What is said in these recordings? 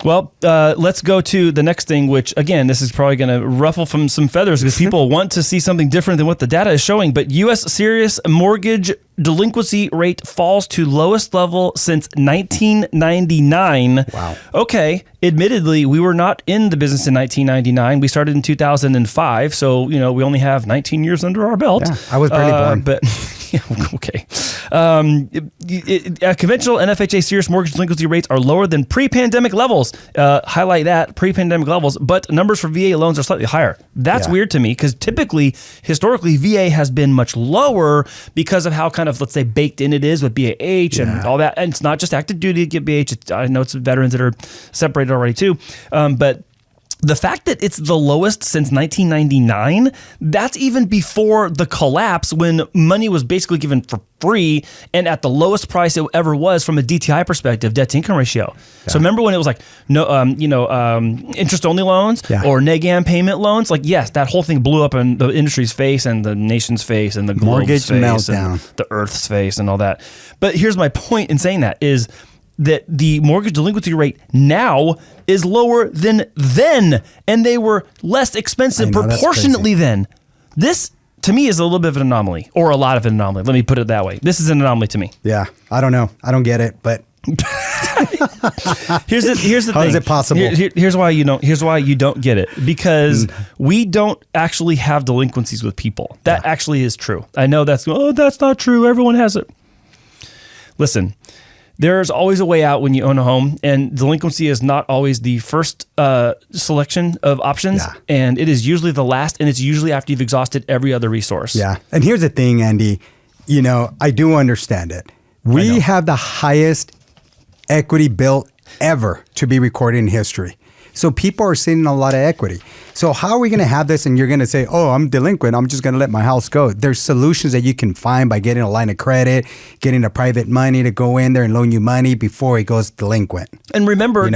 Well, let's go to the next thing, which, again, this is probably going to ruffle from some feathers because people want to see something different than what the data is showing. But U.S. serious mortgage delinquency rate falls to lowest level since 1999. Wow. Okay. Admittedly, we were not in the business in 1999. We started in 2005. So, we only have 19 years under our belt. Yeah, I was barely born. But okay. Conventional NFHA serious mortgage delinquency rates are lower than pre-pandemic levels. Highlight that, pre-pandemic levels, but numbers for VA loans are slightly higher. That's weird to me because typically, historically, VA has been much lower because of how kind of, let's say, baked in it is with BAH and all that. And it's not just active duty to get BAH. I know it's veterans that are separated already too. But the fact that it's the lowest since 1999, that's even before the collapse when money was basically given for free and at the lowest price it ever was from a DTI perspective, debt to income ratio. Yeah. So remember when it was like, interest only loans or NEGAM payment loans? Like, yes, that whole thing blew up in the industry's face and the nation's face and the globe's face meltdown. And the earth's face and all that. But here's my point in saying that is that the mortgage delinquency rate now is lower than then, and they were less expensive proportionately then. This, to me, is a little bit of an anomaly, or a lot of an anomaly. Let me put it that way. This is an anomaly to me. Yeah, I don't know. I don't get it, but here's the thing. How is it possible? Here's why you don't get it, because we don't actually have delinquencies with people. That actually is true. I know that's not true. Everyone has it. Listen. There's always a way out when you own a home, and delinquency is not always the first selection of options, and it is usually the last, and it's usually after you've exhausted every other resource. Yeah, and here's the thing, Andy, I do understand it. We have the highest equity bill ever to be recorded in history. So people are sitting on a lot of equity. So how are we going to have this and you're going to say, oh, I'm delinquent, I'm just going to let my house go? There's solutions that you can find by getting a line of credit, getting a private money to go in there and loan you money before it goes delinquent. And remember,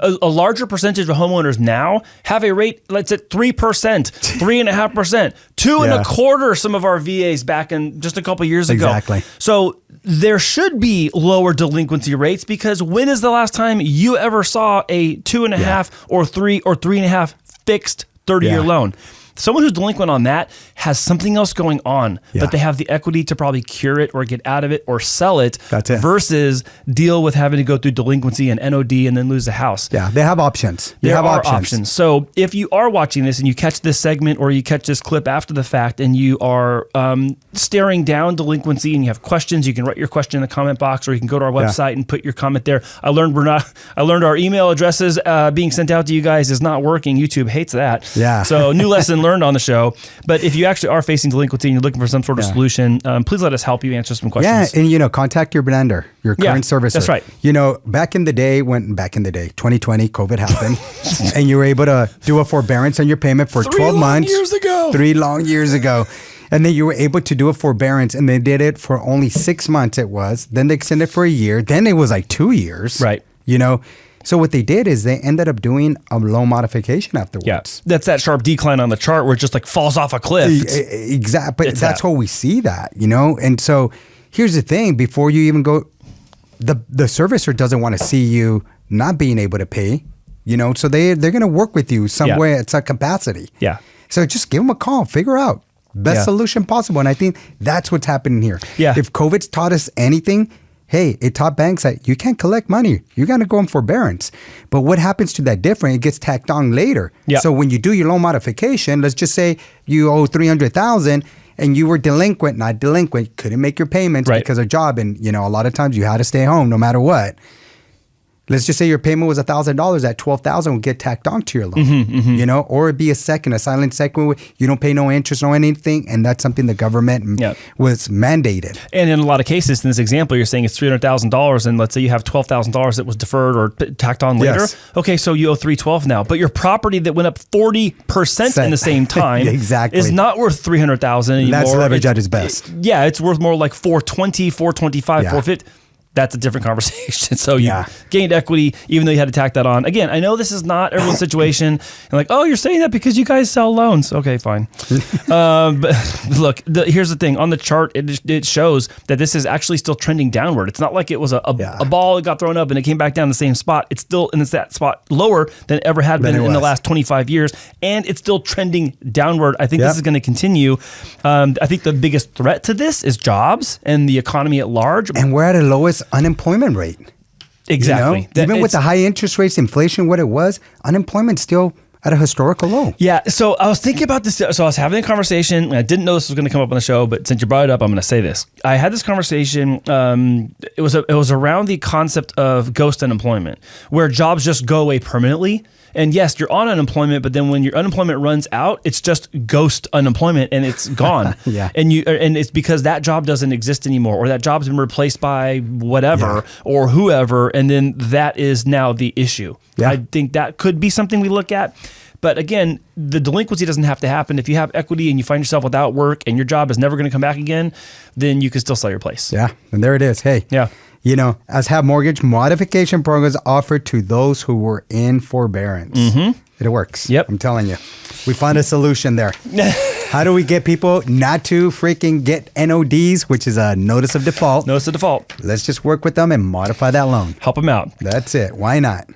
a larger percentage of homeowners now have a rate, let's say 3%, 3.5%, 2.25%. Some of our VAs back in just a couple years ago. Exactly. So there should be lower delinquency rates because when is the last time you ever saw a 2.5 or 3 or 3.5 fixed 30-year loan? Someone who's delinquent on that has something else going on, but they have the equity to probably cure it or get out of it or sell it. That's it. Versus deal with having to go through delinquency and NOD and then lose the house. Yeah, they have options. There are options. So if you are watching this and you catch this segment or you catch this clip after the fact and you are staring down delinquency and you have questions, you can write your question in the comment box or you can go to our website and put your comment there. I learned our email addresses being sent out to you guys is not working. YouTube hates that. Yeah. So new lesson learned on the show. But if you actually are facing delinquency and you're looking for some sort of solution, please let us help you answer some questions. Yeah, and contact your lender, your current servicer. That's right. Back in the day, 2020, COVID happened, and you were able to do a forbearance on your payment for 12 months. 3 long years ago. And then you were able to do a forbearance, and they did it for only 6 months it was. Then they extended it for a year. Then it was like 2 years. Right. So what they did is they ended up doing a loan modification afterwards. Yeah, that's that sharp decline on the chart where it just like falls off a cliff. Exactly. But that's how we see that, And so here's the thing. Before you even go, the servicer doesn't want to see you not being able to pay, So they're going to work with you some way at some capacity. Yeah. So just give them a call. Figure out best solution possible. And I think that's what's happening here. Yeah. If COVID's taught us anything, hey, it taught banks that you can't collect money. You got to go in forbearance. But what happens to that different? It gets tacked on later. Yeah. So when you do your loan modification, let's just say you owe $300,000 and you were not delinquent, couldn't make your payments because of job. And, a lot of times you had to stay home no matter what. Let's just say your payment was $1,000. That $12,000 would get tacked onto your loan, or it'd be a silent second. You don't pay no interest or anything, and that's something the government was mandated. And in a lot of cases, in this example, you're saying it's $300,000, and let's say you have $12,000 that was deferred or tacked on later. Yes. Okay, so you owe $312 now, but your property that went up 40% in the same time is not worth $300,000 anymore. That's leverage at its best. It's worth more like $420, $425, $450. that's a different conversation. So you Yeah. gained equity, even though you had to tack that on. Again, I know this is not everyone's situation. And like, oh, you're saying that because you guys sell loans. Okay, fine. But look, here's the thing. On the chart, it shows that this is actually still trending downward. It's not like it was a ball that got thrown up and it came back down the same spot. It's still in that spot lower than it ever had been in the last 25 years. And it's still trending downward. I think this is going to continue. I think the biggest threat to this is jobs and the economy at large. And we're at the lowest unemployment rate. Exactly. You know? Even with the high interest rates, inflation, what it was, unemployment's still at a historical low. Yeah. So I was thinking about this. So I was having a conversation, and I didn't know this was going to come up on the show, but since you brought it up, I'm going to say this. I had this conversation. It was around the concept of ghost unemployment, where jobs just go away permanently. And yes, you're on unemployment, but then when your unemployment runs out, it's just ghost unemployment and it's gone. Yeah. And it's because that job doesn't exist anymore, or that job's been replaced by whatever or whoever, and then that is now the issue. Yeah. I think that could be something we look at. But again, the delinquency doesn't have to happen. If you have equity and you find yourself without work and your job is never going to come back again, then you can still sell your place. Yeah. And there it is. Hey. Yeah. You know, as Have Mortgage, modification programs offered to those who were in forbearance. Mm-hmm. It works. Yep. I'm telling you. We found a solution there. How do we get people not to freaking get NODs, which is a notice of default? Notice of default. Let's just work with them and modify that loan. Help them out. That's it. Why not?